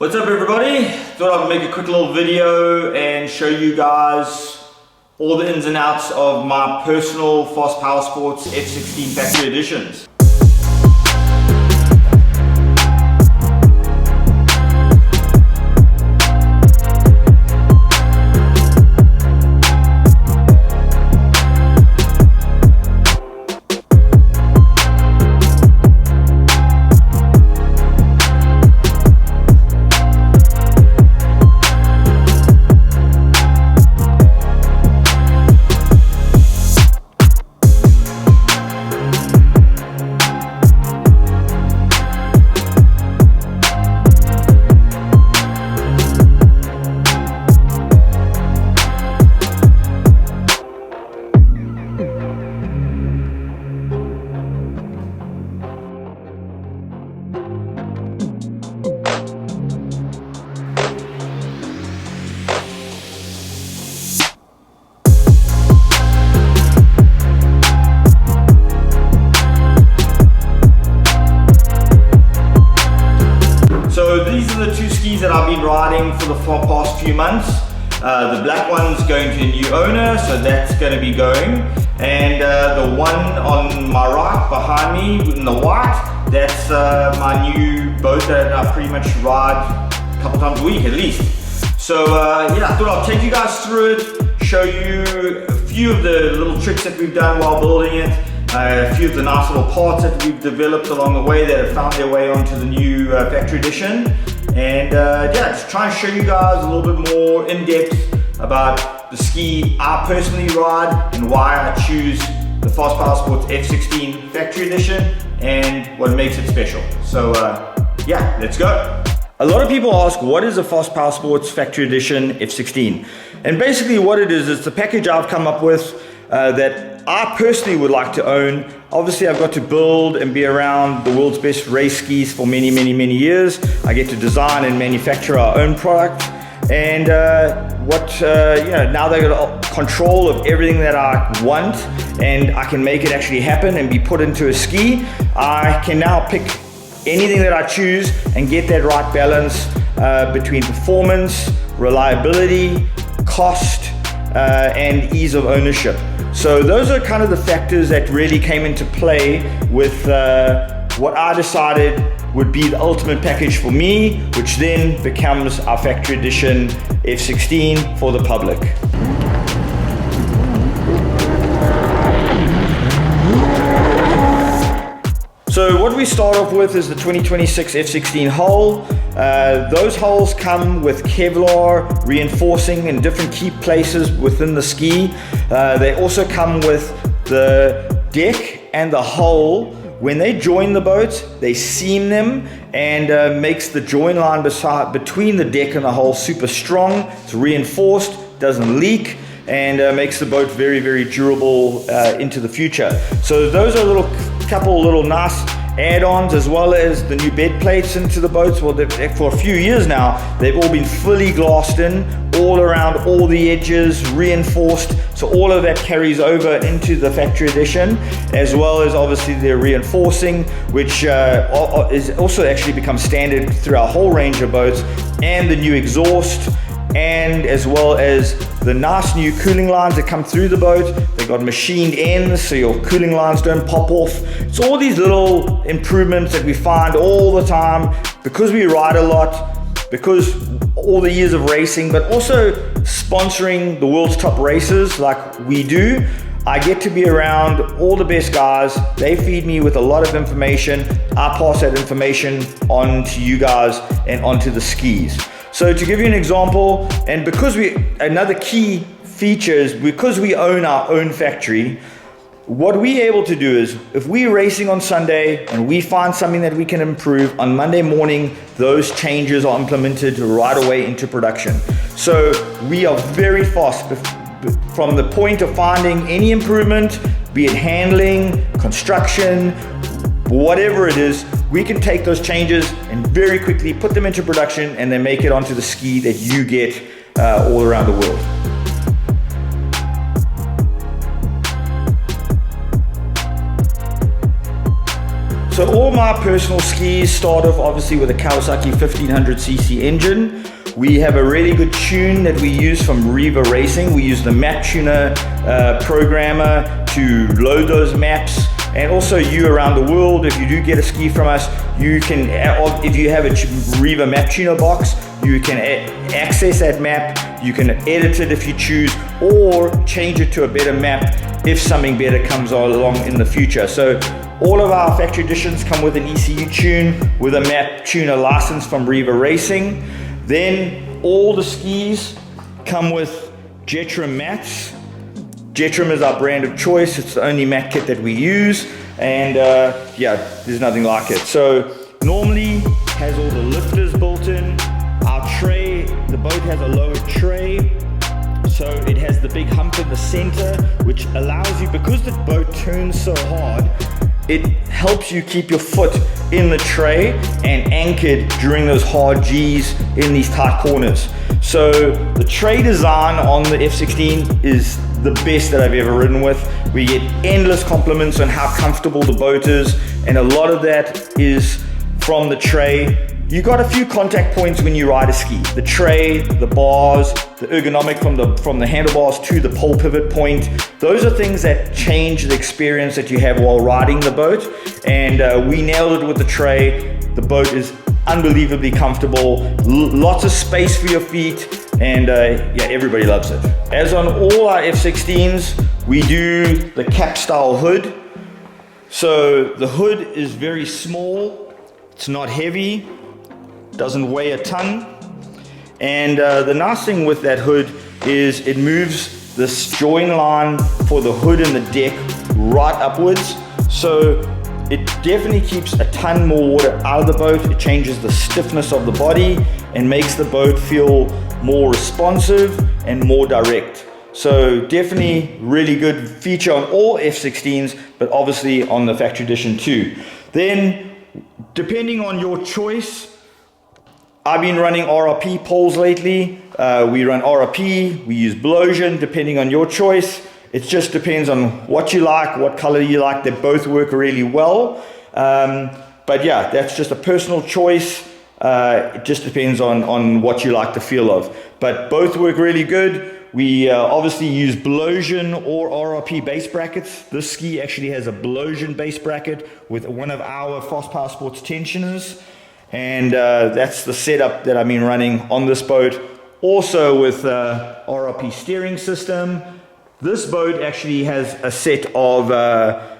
What's up everybody? Thought I'd make a quick little video and show you guys all the ins and outs of my personal Fast POWERSPORTS F16 factory editions. So these are the two skis that I've been riding for the past few months. The black one's going to a new owner, so that's going to be going. And the one on my right behind me in the white, that's my new boat that I pretty much ride a couple times a week at least. So yeah, I thought I'll take you guys through it, show you a few of the little tricks that we've done while building it. A few of the nice little parts that we've developed along the way that have found their way onto the new factory edition. And yeah, just try and show you guys a little bit more in depth about the ski I personally ride and why I choose the Fast POWERSPORTS F16 factory edition and what makes it special. So yeah, let's go. A lot of people ask, what is a Fast POWERSPORTS factory edition F16? And basically what it is, it's the package I've come up with that I personally would like to own. Obviously I've got to build and be around the world's best race skis for many years. I get to design and manufacture our own product, and now they got control of everything that I want, and I can make it actually happen and be put into a ski. I can now pick anything that I choose and get that right balance between performance, reliability, cost, and ease of ownership. So those are kind of the factors that really came into play with what I decided would be the ultimate package for me, which then becomes our factory edition F16 for the public. So what we start off with is the 2026 F16 hull. Those hulls come with Kevlar reinforcing in different key places within the ski. They also come with the deck and the hull. When they join the boats, they seam them and makes the join line between the deck and the hull super strong. It's reinforced, doesn't leak, and makes the boat very durable into the future. So those are a couple little nice add-ons, as well as the new bed plates into the boats. Well, for a few years now, they've all been fully glassed in, all around all the edges, reinforced. So all of that carries over into the factory edition, as well as obviously the reinforcing, which is also actually become standard through our whole range of boats, and the new exhaust, and as well as the nice new cooling lines that come through the boat. They've got machined ends so your cooling lines don't pop off. It's all these little improvements that we find all the time because we ride a lot, because all the years of racing, but also sponsoring the world's top races like we do. I get to be around all the best guys. They feed me with a lot of information. I pass that information on to you guys and onto the skis. So to give you an example, and another key feature is because we own our own factory, what we're able to do is, if we're racing on Sunday and we find something that we can improve, on Monday morning, those changes are implemented right away into production. So we are very fast from the point of finding any improvement, be it handling, construction, whatever it is. We can take those changes and very quickly put them into production, and then make it onto the ski that you get all around the world. So all my personal skis start off obviously with a Kawasaki 1500cc engine. We have a really good tune that we use from Riva Racing. We use the map tuner programmer to load those maps. And also you around the world, if you do get a ski from us, you can, if you have a Riva map tuner box, you can access that map, you can edit it if you choose, or change it to a better map if something better comes along in the future. So all of our factory editions come with an ECU tune with a map tuner license from Riva Racing. Then all the skis come with Jetrim mats. Jetrim is our brand of choice. It's the only mat kit that we use, and yeah, there's nothing like it. So normally has all the lifters built in. Our tray, the boat has a lower tray, so it has the big hump in the center, which allows you, because the boat turns so hard, it helps you keep your foot in the tray and anchored during those hard G's in these tight corners. So the tray design on the F16 is the best that I've ever ridden with. We get endless compliments on how comfortable the boat is, and a lot of that is from the tray. You got a few contact points when you ride a ski. The tray, the bars, the ergonomic from the handlebars to the pole pivot point. Those are things that change the experience that you have while riding the boat. And we nailed it with the tray. The boat is unbelievably comfortable. Lots of space for your feet. And yeah, everybody loves it. As on all our F16s, we do the cap style hood. So the hood is very small. It's not heavy. Doesn't weigh a ton, and the nice thing with that hood is it moves this join line for the hood and the deck right upwards, so it definitely keeps a ton more water out of the boat. It changes the stiffness of the body and makes the boat feel more responsive and more direct. So definitely really good feature on all F16s, but obviously on the factory edition too. Then depending on your choice, I've been running RRP poles lately. We run RRP, we use Blowsion, depending on your choice. It just depends on what you like, what color you like. They both work really well. But yeah, that's just a personal choice. It just depends on what you like the feel of. But both work really good. We obviously use Blowsion or RRP base brackets. This ski actually has a Blowsion base bracket with one of our POWERSPORTS tensioners. And that's the setup that I've been running on this boat. Also with RRP steering system. This boat actually has a set of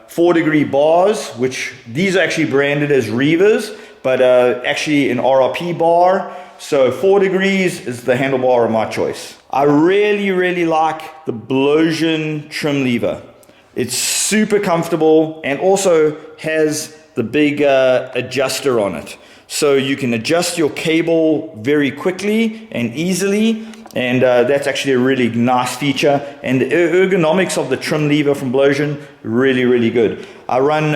4-degree bars, which these are actually branded as Rivas, but actually an RRP bar. So 4 degrees is the handlebar of my choice. I really like the Blowsion trim lever. It's super comfortable and also has the big adjuster on it. So you can adjust your cable very quickly and easily, and that's actually a really nice feature. And the ergonomics of the trim lever from Blowsion, really good. I run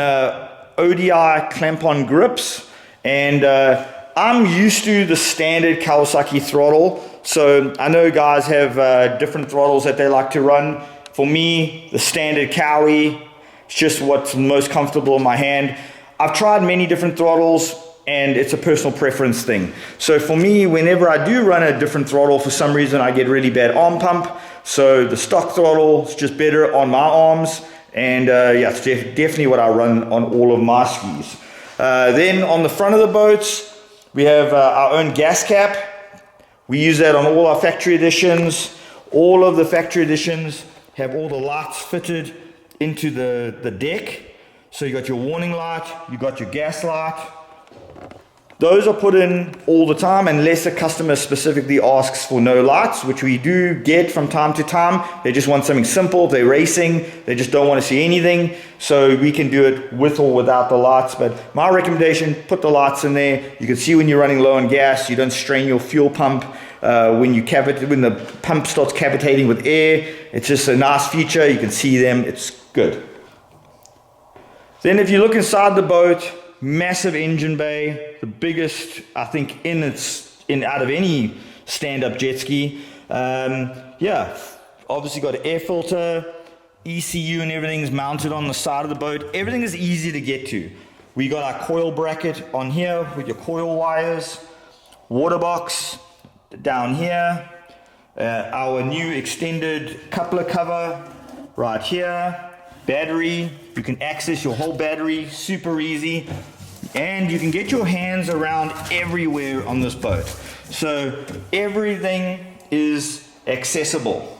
ODI clamp-on grips, and I'm used to the standard Kawasaki throttle. So I know guys have different throttles that they like to run. For me, the standard Kawi is just what's most comfortable in my hand. I've tried many different throttles, and it's a personal preference thing. So for me, whenever I do run a different throttle, for some reason I get really bad arm pump. So the stock throttle is just better on my arms, and yeah, it's definitely what I run on all of my skis. Then on the front of the boats, we have our own gas cap. We use that on all our factory editions. All of the factory editions have all the lights fitted into the deck. So you got your warning light, you got your gas light. Those are put in all the time unless a customer specifically asks for no lights, which we do get from time to time. They just want something simple. They're racing. They just don't want to see anything. So we can do it with or without the lights. But my recommendation, put the lights in there. You can see when you're running low on gas. You don't strain your fuel pump when the pump starts cavitating with air. It's just a nice feature. You can see them. It's good. Then if you look inside the boat, massive engine bay, the biggest I think out of any stand-up jet ski. Yeah, obviously got an air filter, ECU and everything's mounted on the side of the boat. Everything is easy to get to. We got our coil bracket on here with your coil wires, water box down here, our new extended coupler cover right here, battery. You can access your whole battery super easy, and you can get your hands around everywhere on this boat. So everything is accessible,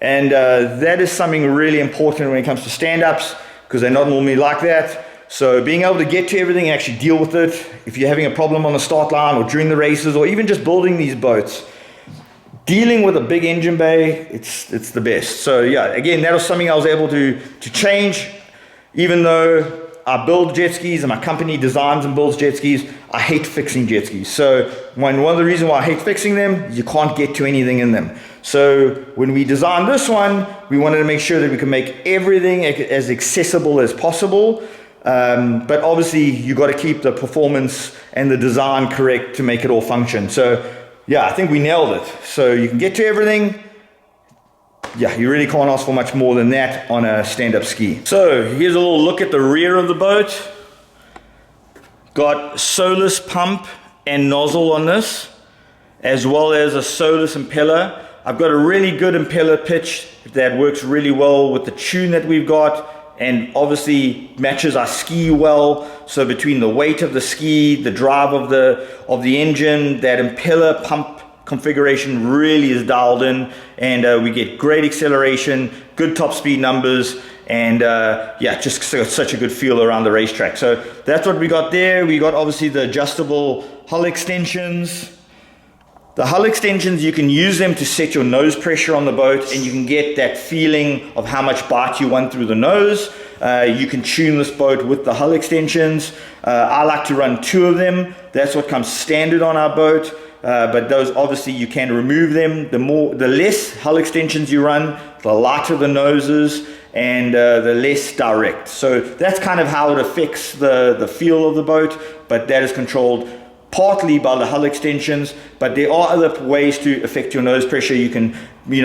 and that is something really important when it comes to stand-ups, because they're not normally like that. So being able to get to everything and actually deal with it, if you're having a problem on the start line or during the races or even just building these boats, dealing with a big engine bay, it's the best. So yeah, again, that was something I was able to change. Even though I build jet skis and my company designs and builds jet skis, I hate fixing jet skis. So one of the reasons why I hate fixing them, you can't get to anything in them. So when we designed this one, we wanted to make sure that we can make everything as accessible as possible. But obviously you got to keep the performance and the design correct to make it all function. So yeah, I think we nailed it. So you can get to everything. Yeah, you really can't ask for much more than that on a stand-up ski. So here's a little look at the rear of the boat. Got solus pump and nozzle on this, as well as a solus impeller. I've got a really good impeller pitch that works really well with the tune that we've got, and obviously matches our ski well. So between the weight of the ski, the drive of the engine, that impeller pump configuration really is dialed in, and we get great acceleration, good top speed numbers, and yeah, just such a good feel around the racetrack. So that's what we got there. We got obviously the adjustable hull extensions. The hull extensions, you can use them to set your nose pressure on the boat, and you can get that feeling of how much bite you want through the nose. You can tune this boat with the hull extensions. I like to run 2 of them. That's what comes standard on our boat. But those obviously you can remove them. The less hull extensions you run, the lighter the noses, and the less direct. So that's kind of how it affects the feel of the boat, but that is controlled partly by the hull extensions. But there are other ways to affect your nose pressure. You can,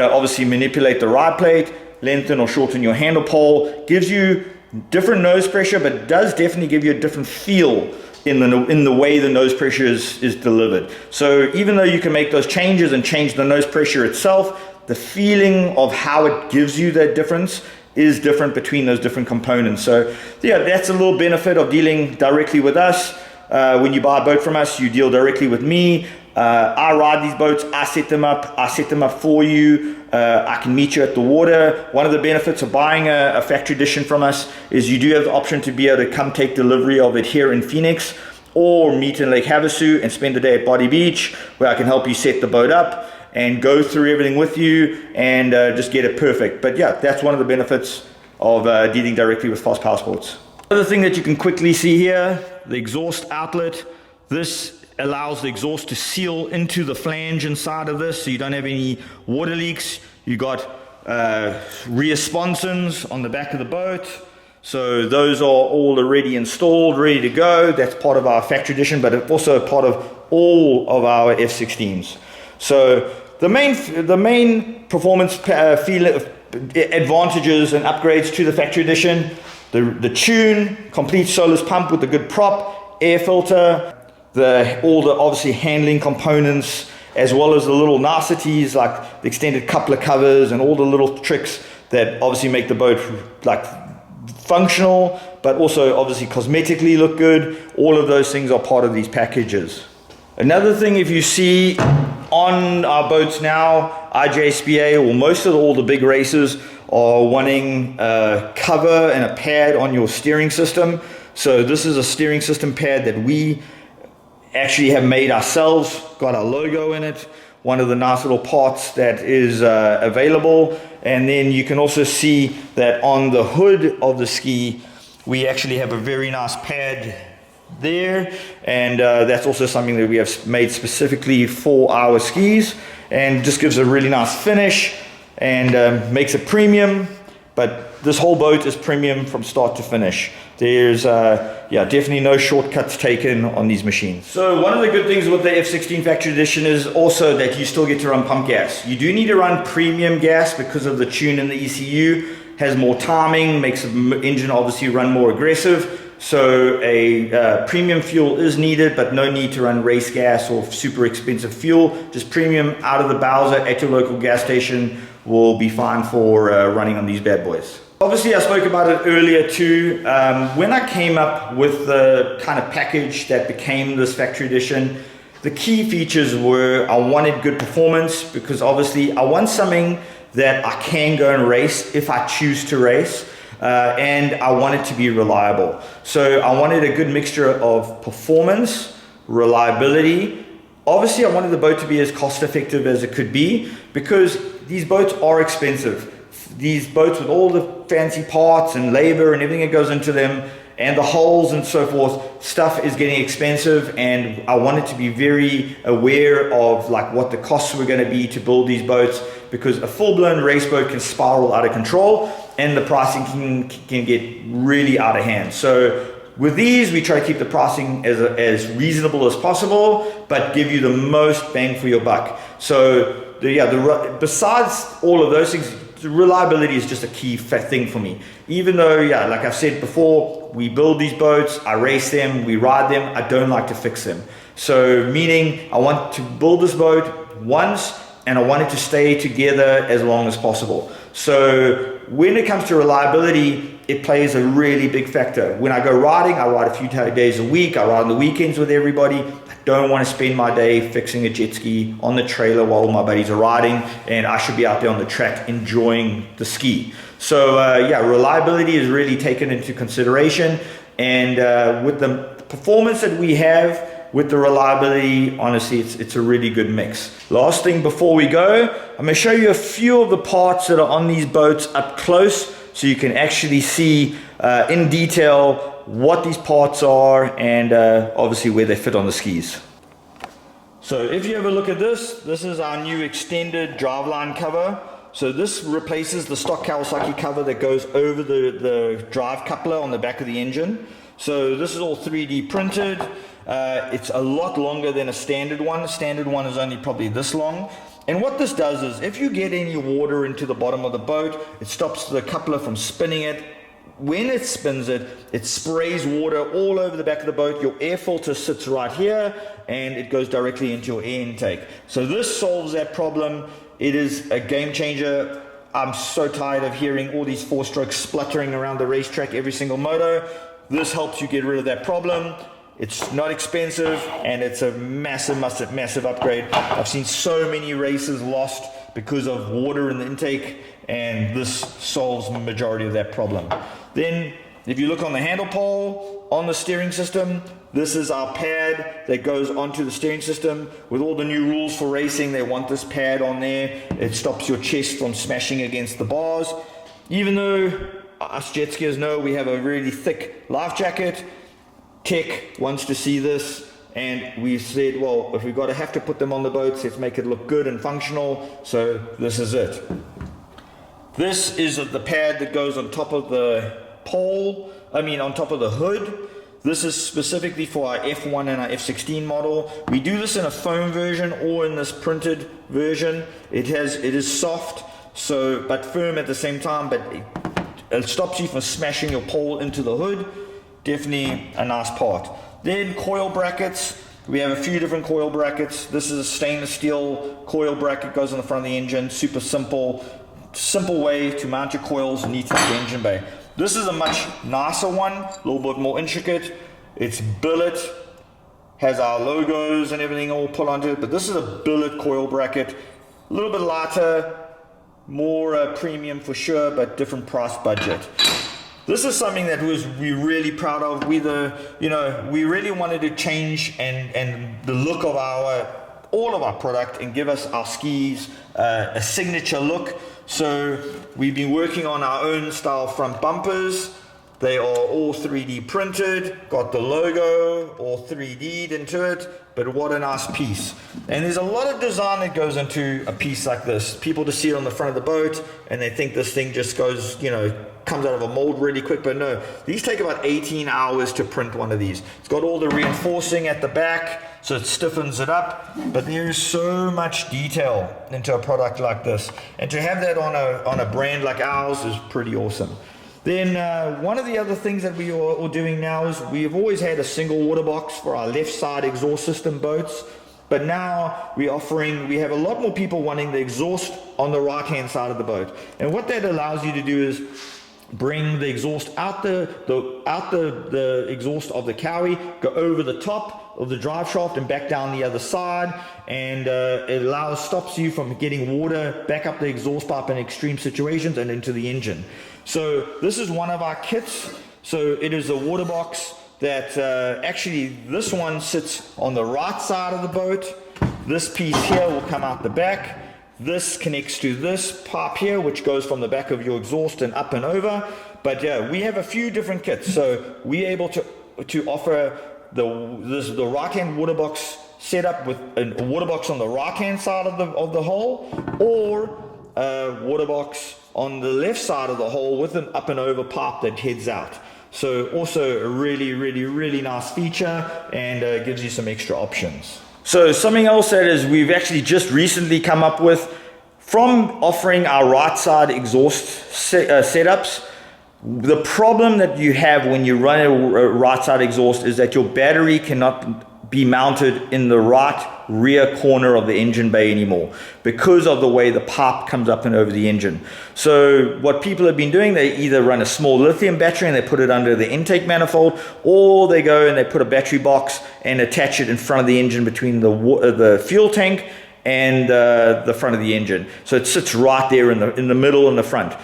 obviously manipulate the ride plate, lengthen or shorten your handle pole. Gives you different nose pressure, but does definitely give you a different feel in the way the nose pressure is delivered. So even though you can make those changes and change the nose pressure itself, the feeling of how it gives you that difference is different between those different components. So yeah, that's a little benefit of dealing directly with us. When you buy a boat from us, you deal directly with me. I ride these boats, I set them up for you. I can meet you at the water. One of the benefits of buying a factory edition from us is you do have the option to be able to come take delivery of it here in Phoenix, or meet in Lake Havasu and spend a day at Body Beach, where I can help you set the boat up and go through everything with you and just get it perfect. But yeah, that's one of the benefits of dealing directly with Fast POWERSPORTS. Another thing that you can quickly see here, the exhaust outlet. This allows the exhaust to seal into the flange inside of this, so you don't have any water leaks. You got rear sponsons on the back of the boat, so those are all already installed, ready to go. That's part of our factory edition, but it's also part of all of our F16s. So the main performance advantages and upgrades to the factory edition: the tune, complete solus pump with a good prop, air filter, all the obviously handling components, as well as the little niceties like the extended coupler covers and all the little tricks that obviously make the boat like functional, but also obviously cosmetically look good. All of those things are part of these packages. Another thing, if you see on our boats now, IJSPA or most of all the big racers are wanting a cover and a pad on your steering system. So this is a steering system pad that we actually have made ourselves, got our logo in it, one of the nice little parts that is available. And then you can also see that on the hood of the ski, we actually have a very nice pad there, and that's also something that we have made specifically for our skis, and just gives a really nice finish and makes it premium. But this whole boat is premium from start to finish. There's yeah, definitely no shortcuts taken on these machines. So one of the good things with the F16 factory edition is also that you still get to run pump gas. You do need to run premium gas because of the tune in the ECU, has more timing, makes the engine obviously run more aggressive. So a premium fuel is needed, but no need to run race gas or super expensive fuel. Just premium out of the Bowser at your local gas station will be fine for running on these bad boys. Obviously, I spoke about it earlier too. When I came up with the kind of package that became this factory edition, the key features were I wanted good performance, because obviously I want something that I can go and race if I choose to race, and I want it to be reliable. So I wanted a good mixture of performance, reliability. Obviously, I wanted the boat to be as cost effective as it could be, because these boats are expensive. These boats with all the fancy parts and labor and everything that goes into them, and the hulls and so forth, stuff is getting expensive, and I wanted to be very aware of like what the costs were going to be to build these boats, because a full-blown race boat can spiral out of control and the pricing can get really out of hand. So with these, we try to keep the pricing as reasonable as possible, but give you the most bang for your buck. So besides all of those things, the reliability is just a key thing for me. Even though, like I've said before, we build these boats, I race them, we ride them, I don't like to fix them. So meaning I want to build this boat once, and I want it to stay together as long as possible. So when it comes to reliability, it plays a really big factor. When I go riding, I ride a few days a week, I ride on the weekends with everybody. I don't want to spend my day fixing a jet ski on the trailer while my buddies are riding, and I should be out there on the track enjoying the ski. So reliability is really taken into consideration, and with the performance that we have, with the reliability, honestly, it's a really good mix. Last thing before we go, I'm going to show you a few of the parts that are on these boats up close, so you can actually see in detail what these parts are, and obviously where they fit on the skis. So if you have a look at this is our new extended driveline cover. So this replaces the stock Kawasaki cover that goes over the drive coupler on the back of the engine. So this is all 3D printed. It's a lot longer than a standard one. A standard one is only probably this long. And what this does is, if you get any water into the bottom of the boat, it stops the coupler from spinning it. When it spins it, it sprays water all over the back of the boat. Your air filter sits right here, and it goes directly into your air intake. So this solves that problem. It is a game changer. I'm so tired of hearing all these four-strokes spluttering around the racetrack every single moto. This helps you get rid of that problem. It's not expensive, and it's a massive upgrade. I've seen so many races lost because of water in the intake, and this solves the majority of that problem. Then, if you look on the handle pole, on the steering system, this is our pad that goes onto the steering system. With all the new rules for racing, they want this pad on there. It stops your chest from smashing against the bars. Even though us jet skiers know we have a really thick life jacket, Tech wants to see this, and we said, well, if we've got to have to put them on the boats, let's make it look good and functional. So this is it. This is the pad that goes on top of the pole, on top of the hood. This is specifically for our F1 and our F16 model. We do this in a foam version or in this printed version. It is soft, but firm at the same time, but it stops you from smashing your pole into the hood. Definitely a nice part. Then coil brackets. We have a few different coil brackets. This is a stainless steel coil bracket, goes on the front of the engine. Super simple way to mount your coils neat to the engine bay. This is a much nicer one, a little bit more intricate. It's billet, has our logos and everything all put onto it, but this is a billet coil bracket. A little bit lighter, more premium for sure, but different price budget. This is something that we're really proud of. We really wanted to change and the look of all of our product and give us our skis a signature look. So we've been working on our own style front bumpers. They are all 3D printed, got the logo all 3D'd into it, but what a nice piece. And there's a lot of design that goes into a piece like this. People just see it on the front of the boat and they think this thing just goes, comes out of a mold really quick, but no. These take about 18 hours to print one of these. It's got all the reinforcing at the back, so it stiffens it up, but there is so much detail into a product like this. And to have that on a brand like ours is pretty awesome. Then one of the other things that we are doing now is we've always had a single water box for our left side exhaust system boats, but now we have a lot more people wanting the exhaust on the right hand side of the boat. And what that allows you to do is bring the exhaust out the exhaust of the cowie, go over the top of the drive shaft and back down the other side, and it stops you from getting water back up the exhaust pipe in extreme situations and into the engine. So this is one of our kits. So it is a water box that actually this one sits on the right side of the boat. This piece here will come out the back. This connects to this pipe here, which goes from the back of your exhaust and up and over. But yeah, we have a few different kits. So we're able to offer the right hand water box setup with a water box on the right hand side of the hull, or a water box on the left side of the hull with an up and over pipe that heads out. So also a really nice feature, and gives you some extra options. So something else that is we've actually just recently come up with, from offering our right side exhaust setups, the problem that you have when you run a right side exhaust is that your battery cannot be mounted in the right rear corner of the engine bay anymore because of the way the pipe comes up and over the engine. So what people have been doing, they either run a small lithium battery and they put it under the intake manifold, or they go and they put a battery box and attach it in front of the engine between the fuel tank and the front of the engine. So it sits right there in the middle in the front.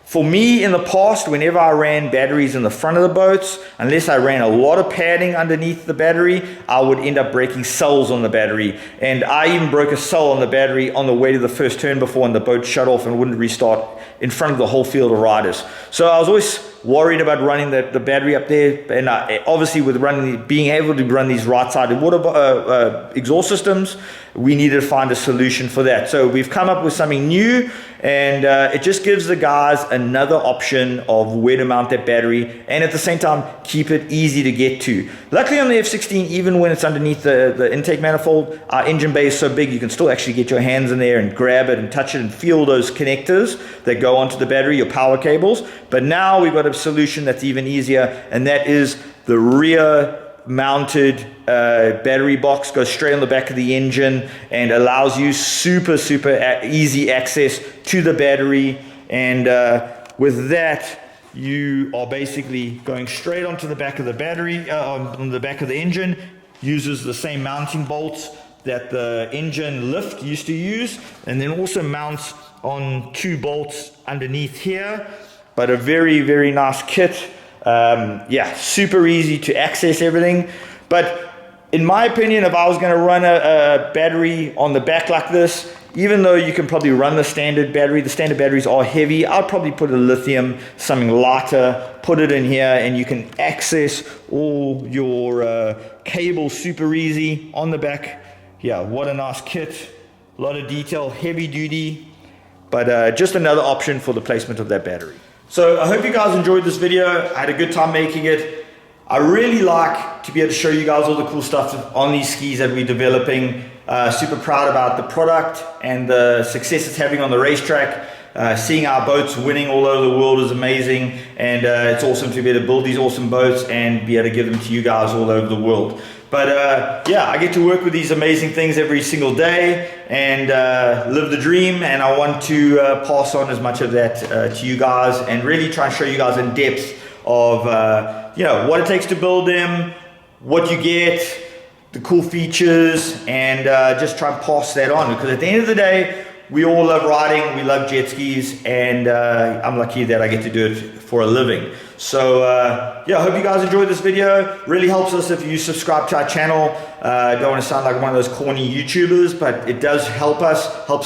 For me, in the past, whenever I ran batteries in the front of the boats, unless I ran a lot of padding underneath the battery, I would end up breaking cells on the battery. And I even broke a cell on the battery on the way to the first turn before, and the boat shut off and wouldn't restart in front of the whole field of riders. So I was always worried about running the battery up there, and obviously with being able to run these right-sided water exhaust systems, we needed to find a solution for that. So we've come up with something new, and it just gives the guys another option of where to mount that battery, and at the same time keep it easy to get to. Luckily on the F16, even when it's underneath the intake manifold, our engine bay is so big you can still actually get your hands in there and grab it and touch it and feel those connectors that go onto the battery, your power cables. But now we've got a solution that's even easier, and that is the rear mounted battery box. Goes straight on the back of the engine and allows you super easy access to the battery, and with that you are basically going straight onto the back of the battery, on the back of the engine. Uses the same mounting bolts that the engine lift used to use, and then also mounts on 2 bolts underneath here. But a very nice kit. Yeah, super easy to access everything. But in my opinion, if I was going to run a battery on the back like this, even though you can probably run the standard batteries are heavy, I'd probably put a lithium, something lighter, put it in here, and you can access all your cables super easy on the back. Yeah, what a nice kit. A lot of detail, heavy duty, but just another option for the placement of that battery. So I hope you guys enjoyed this video. I had a good time making it. I really like to be able to show you guys all the cool stuff on these skis that we're developing. Super proud about the product and the success it's having on the racetrack. Seeing our boats winning all over the world is amazing, and it's awesome to be able to build these awesome boats and be able to give them to you guys all over the world. But yeah, I get to work with these amazing things every single day and live the dream, and I want to pass on as much of that to you guys, and really try and show you guys in depth of you know, what it takes to build them, what you get, the cool features, and just try and pass that on, because at the end of the day, we all love riding, we love jet skis, and I'm lucky that I get to do it for a living. So yeah, I hope you guys enjoyed this video. Really helps us if you subscribe to our channel. I don't want to sound like one of those corny YouTubers, but it does helps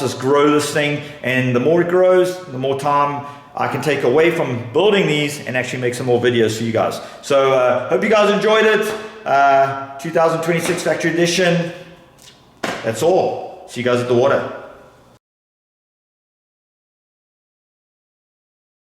us grow this thing, and the more it grows, the more time I can take away from building these and actually make some more videos for you guys. So hope you guys enjoyed it. 2026 Factory Edition. That's all. See you guys at the water.